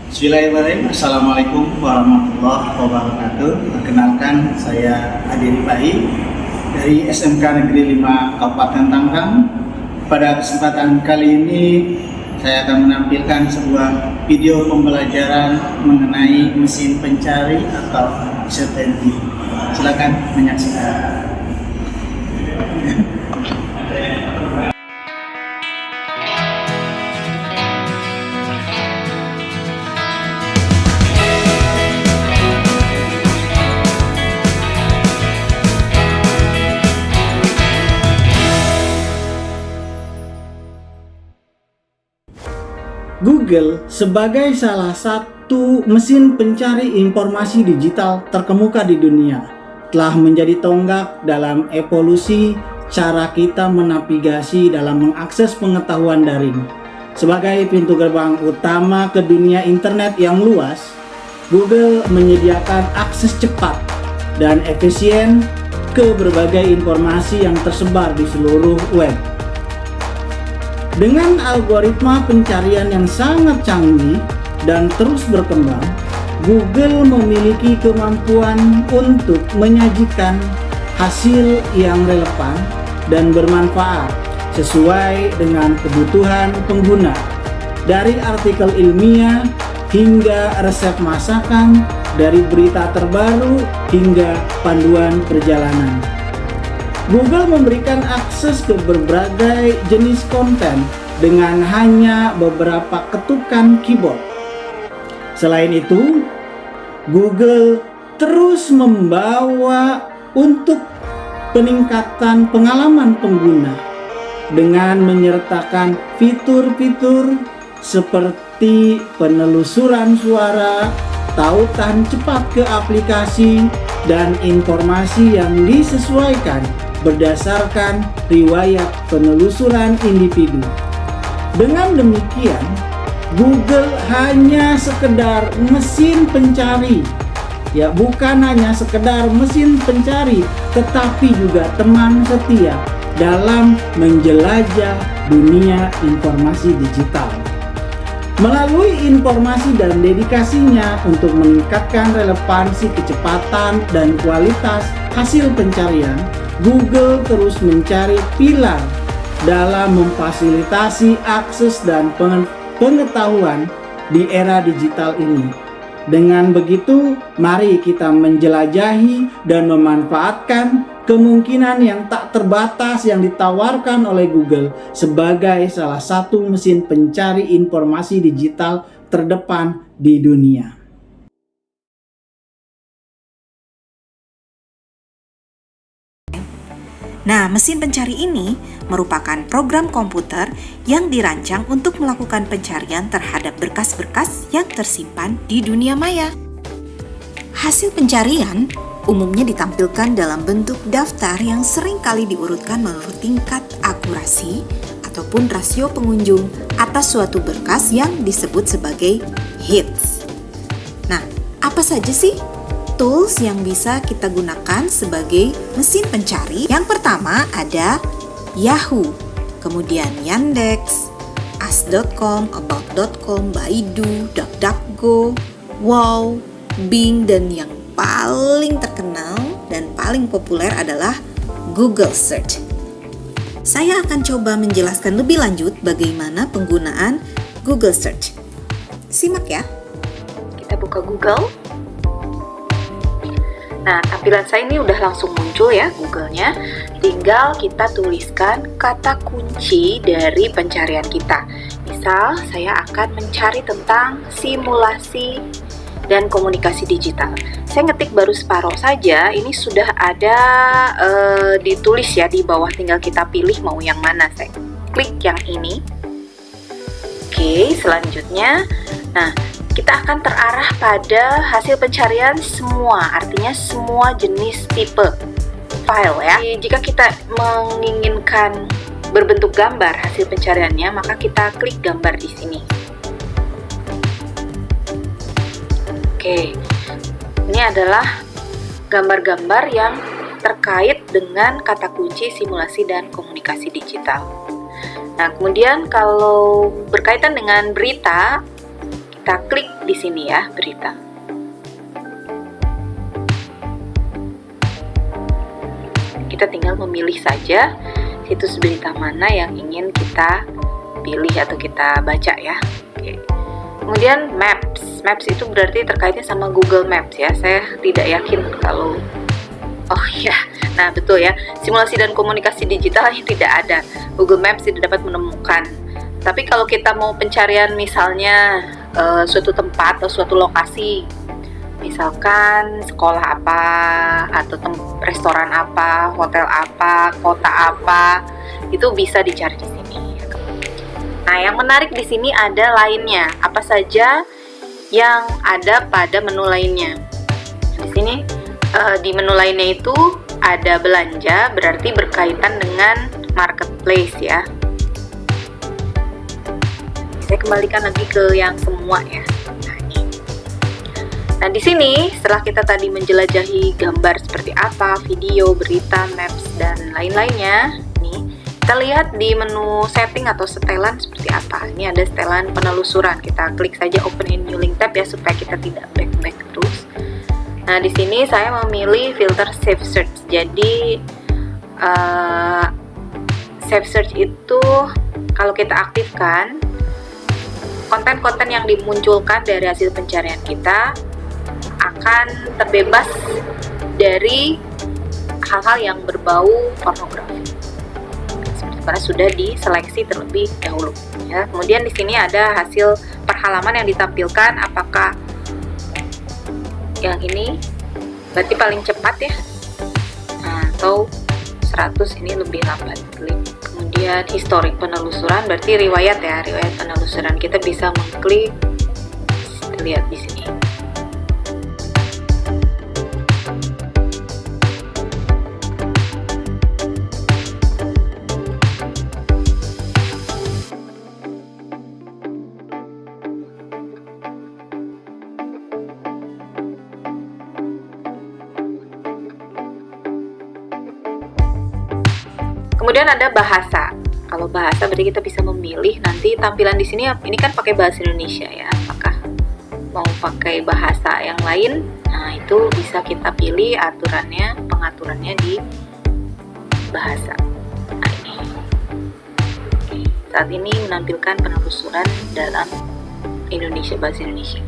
Bismillahirrahmanirrahim. Assalamualaikum warahmatullahi wabarakatuh. Perkenalkan, saya Adi Rifahi dari SMK Negeri 5 Kabupaten Tangerang. Pada kesempatan kali ini saya akan menampilkan sebuah video pembelajaran mengenai mesin pencari atau search engine. Silakan menyaksikan. Google sebagai salah satu mesin pencari informasi digital terkemuka di dunia telah menjadi tonggak dalam evolusi cara kita menavigasi dalam mengakses pengetahuan daring. Sebagai pintu gerbang utama ke dunia internet yang luas, Google menyediakan akses cepat dan efisien ke berbagai informasi yang tersebar di seluruh web. Dengan algoritma pencarian yang sangat canggih dan terus berkembang, Google memiliki kemampuan untuk menyajikan hasil yang relevan dan bermanfaat sesuai dengan kebutuhan pengguna. Dari artikel ilmiah hingga resep masakan, dari berita terbaru hingga panduan perjalanan. Google memberikan akses ke berbagai jenis konten dengan hanya beberapa ketukan keyboard. Selain itu, Google terus membawa untuk peningkatan pengalaman pengguna dengan menyertakan fitur-fitur seperti penelusuran suara, tautan cepat ke aplikasi, dan informasi yang disesuaikan berdasarkan riwayat penelusuran individu. Dengan demikian, Google hanya sekedar mesin pencari, bukan hanya sekedar mesin pencari, tetapi juga teman setia dalam menjelajah dunia informasi digital. Melalui informasi dan dedikasinya untuk meningkatkan relevansi, kecepatan, dan kualitas hasil pencarian, Google terus mencari pilar dalam memfasilitasi akses dan pengetahuan di era digital ini. Dengan begitu, mari kita menjelajahi dan memanfaatkan kemungkinan yang tak terbatas yang ditawarkan oleh Google sebagai salah satu mesin pencari informasi digital terdepan di dunia. Nah, mesin pencari ini merupakan program komputer yang dirancang untuk melakukan pencarian terhadap berkas-berkas yang tersimpan di dunia maya. Hasil pencarian umumnya ditampilkan dalam bentuk daftar yang sering kali diurutkan menurut tingkat akurasi ataupun rasio pengunjung atas suatu berkas yang disebut sebagai hits. Nah, apa saja sih tools yang bisa kita gunakan sebagai mesin pencari? Yang pertama ada Yahoo, kemudian Yandex, Ask.com, About.com, Baidu, DuckDuckGo, Wow, Bing, dan yang paling terkenal dan paling populer adalah Google Search. Saya akan coba menjelaskan lebih lanjut bagaimana penggunaan Google Search. Simak ya. Kita buka Google. Nah, tampilan saya ini udah langsung muncul ya Google-nya. Tinggal kita tuliskan kata kunci dari pencarian kita. Misal, saya akan mencari tentang simulasi dan komunikasi digital. Saya ngetik baru separuh saja, ini sudah ada ditulis ya di bawah, tinggal kita pilih mau yang mana. Saya klik yang ini. Oke, selanjutnya, nah, kita akan terarah pada hasil pencarian semua, artinya semua jenis tipe file ya. Jika kita menginginkan berbentuk gambar hasil pencariannya, maka kita klik gambar di sini. Oke, ini adalah gambar-gambar yang terkait dengan kata kunci simulasi dan komunikasi digital. Nah, kemudian kalau berkaitan dengan berita, Kita klik di sini ya, berita. Kita tinggal memilih saja situs berita mana yang ingin kita pilih atau kita baca ya. Oke. Kemudian Maps. Maps itu berarti terkaitnya sama Google Maps ya. Saya tidak yakin kalau nah betul ya. Simulasi dan komunikasi digital yang tidak ada. Google Maps tidak dapat menemukan. Tapi kalau kita mau pencarian misalnya suatu tempat atau suatu lokasi, misalkan sekolah apa atau restoran apa, hotel apa, kota apa, itu bisa dicari di sini. Nah, yang menarik di sini ada lainnya. Apa saja yang ada pada menu lainnya? Di sini di menu lainnya itu ada belanja, berarti berkaitan dengan marketplace ya. Saya kembalikan lagi ke yang semua ya. Nah, di sini setelah kita tadi menjelajahi gambar seperti apa, video, berita, maps, dan lain-lainnya, nih kita lihat di menu setting atau setelan seperti apa. Ini ada setelan penelusuran. Kita klik saja open in new link tab ya supaya kita tidak back terus. Nah, di sini saya memilih filter save search. Jadi save search itu kalau kita aktifkan, konten-konten yang dimunculkan dari hasil pencarian kita akan terbebas dari hal-hal yang berbau pornografi. Karena sudah diseleksi terlebih dahulu. Ya. Kemudian di sini ada hasil perhalaman yang ditampilkan. Apakah yang ini berarti paling cepat ya? Atau 100 ini lebih lambat. Klik. Kemudian historik penelusuran berarti riwayat ya, riwayat penelusuran kita bisa mengklik. Kita lihat di sini. Kemudian ada bahasa. Kalau bahasa berarti kita bisa memilih nanti tampilan di sini. Ini kan pakai bahasa Indonesia ya. Apakah mau pakai bahasa yang lain? Nah, itu bisa kita pilih pengaturannya di bahasa. Nah, ini. Saat ini menampilkan penelusuran dalam Indonesia, bahasa Indonesia.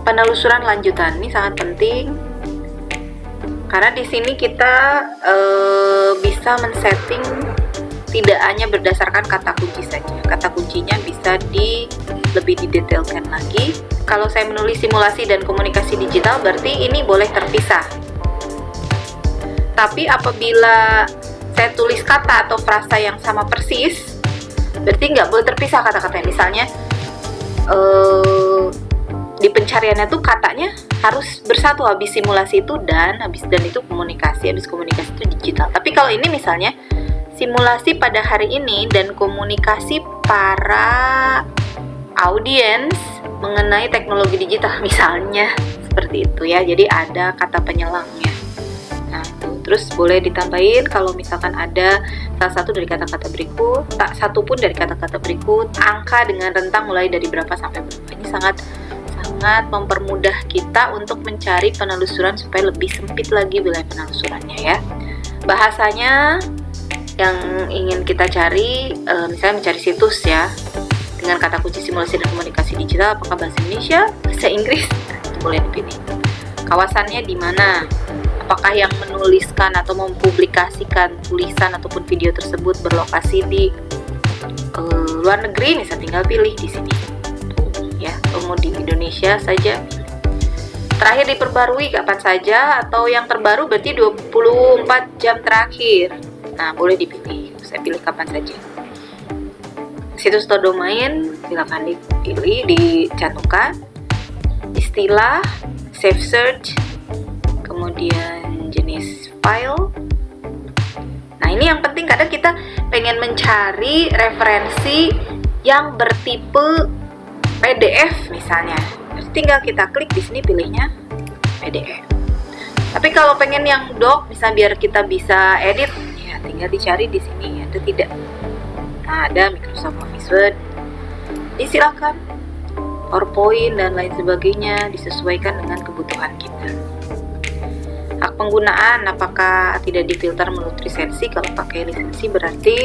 Penelusuran lanjutan ini sangat penting karena di sini kita bisa men-setting tidak hanya berdasarkan kata kunci saja. Kata kuncinya bisa lebih didetailkan lagi. Kalau saya menulis simulasi dan komunikasi digital berarti ini boleh terpisah. Tapi apabila saya tulis kata atau frasa yang sama persis, berarti nggak boleh terpisah kata-katanya. Misalnya di pencariannya tuh katanya harus bersatu, habis simulasi itu dan itu komunikasi, habis komunikasi itu digital. Tapi kalau ini misalnya simulasi pada hari ini dan komunikasi para audiens mengenai teknologi digital misalnya seperti itu ya. Jadi ada kata penyelangnya. Nah, terus boleh ditambahin kalau misalkan ada salah satu dari kata-kata berikut, tak satu pun dari kata-kata berikut, angka dengan rentang mulai dari berapa sampai berapa. Ini sangat mempermudah kita untuk mencari penelusuran supaya lebih sempit lagi wilayah penelusurannya ya. Bahasanya yang ingin kita cari, misalnya mencari situs ya dengan kata kunci simulasi dan komunikasi digital, apakah bahasa Indonesia, bahasa Inggris, itu boleh dipilih. Kawasannya di mana? Apakah yang menuliskan atau mempublikasikan tulisan ataupun video tersebut berlokasi di luar negeri? Misalnya tinggal pilih di sini. Ya, atau mau di Indonesia saja. Terakhir diperbarui kapan saja, atau yang terbaru berarti 24 jam terakhir. Nah, boleh dipilih. Saya pilih kapan saja. Situs atau domain silakan dipilih, dicantumkan. Istilah, save search, kemudian jenis file. Nah, ini yang penting, kadang kita pengen mencari referensi yang bertipe PDF misalnya. Tinggal kita klik di sini, pilihnya PDF. Tapi kalau pengen yang doc, biar kita bisa edit, ya tinggal dicari di sini, ada tidak? Nah, ada Microsoft Office Word. Silakan PowerPoint dan lain sebagainya disesuaikan dengan kebutuhan kita. Hak penggunaan apakah tidak difilter menurut lisensi? Kalau pakai lisensi berarti,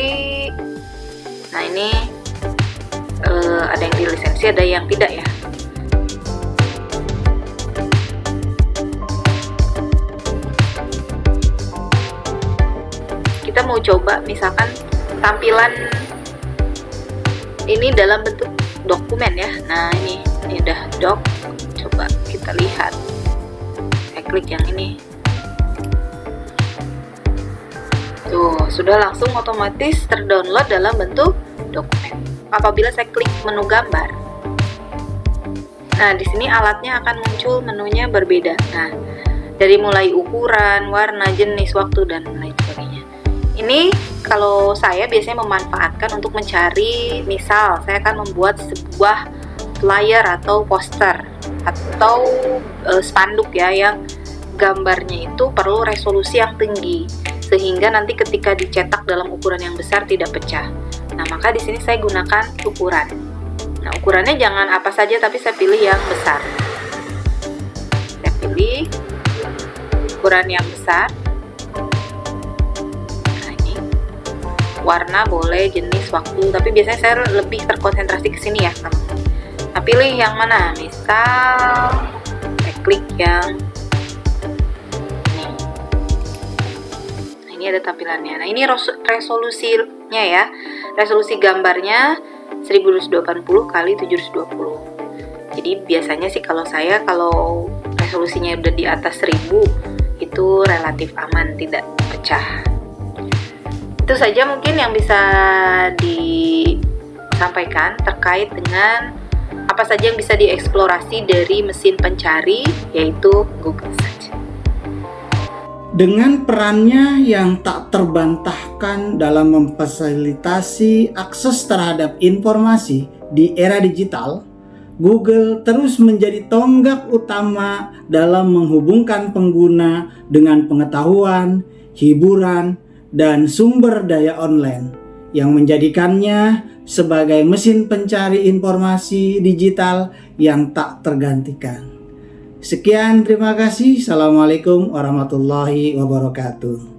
nah ini ada yang di lisensi, ada yang tidak ya. Kita mau coba misalkan tampilan ini dalam bentuk dokumen ya. Nah ini udah doc, coba kita lihat. Saya klik yang ini. Tuh, sudah langsung otomatis terdownload dalam bentuk dokumen. Apabila saya klik menu gambar, nah di sini alatnya akan muncul menunya berbeda. Nah, dari mulai ukuran, warna, jenis, waktu, dan lain sebagainya. Ini kalau saya biasanya memanfaatkan untuk mencari, misal saya akan membuat sebuah flyer atau poster atau spanduk ya, yang gambarnya itu perlu resolusi yang tinggi sehingga nanti ketika dicetak dalam ukuran yang besar tidak pecah. Nah, maka di sini saya gunakan ukuran. Nah, ukurannya jangan apa saja, tapi saya pilih yang besar. Saya pilih ukuran yang besar. Warna boleh, jenis, waktu, tapi biasanya saya lebih terkonsentrasi ke sini ya. Nah, pilih yang mana? Misal saya klik yang ini. Nah, ini ada tampilannya. Nah, ini resolusinya ya. Resolusi gambarnya 1280 x 720. Jadi biasanya sih kalau resolusinya udah di atas 1000 itu relatif aman, tidak pecah. Itu saja mungkin yang bisa disampaikan terkait dengan apa saja yang bisa dieksplorasi dari mesin pencari, yaitu Google Search. Dengan perannya yang tak terbantahkan dalam memfasilitasi akses terhadap informasi di era digital, Google terus menjadi tonggak utama dalam menghubungkan pengguna dengan pengetahuan, hiburan, dan sumber daya online yang menjadikannya sebagai mesin pencari informasi digital yang tak tergantikan. Sekian, terima kasih. Assalamualaikum warahmatullahi wabarakatuh.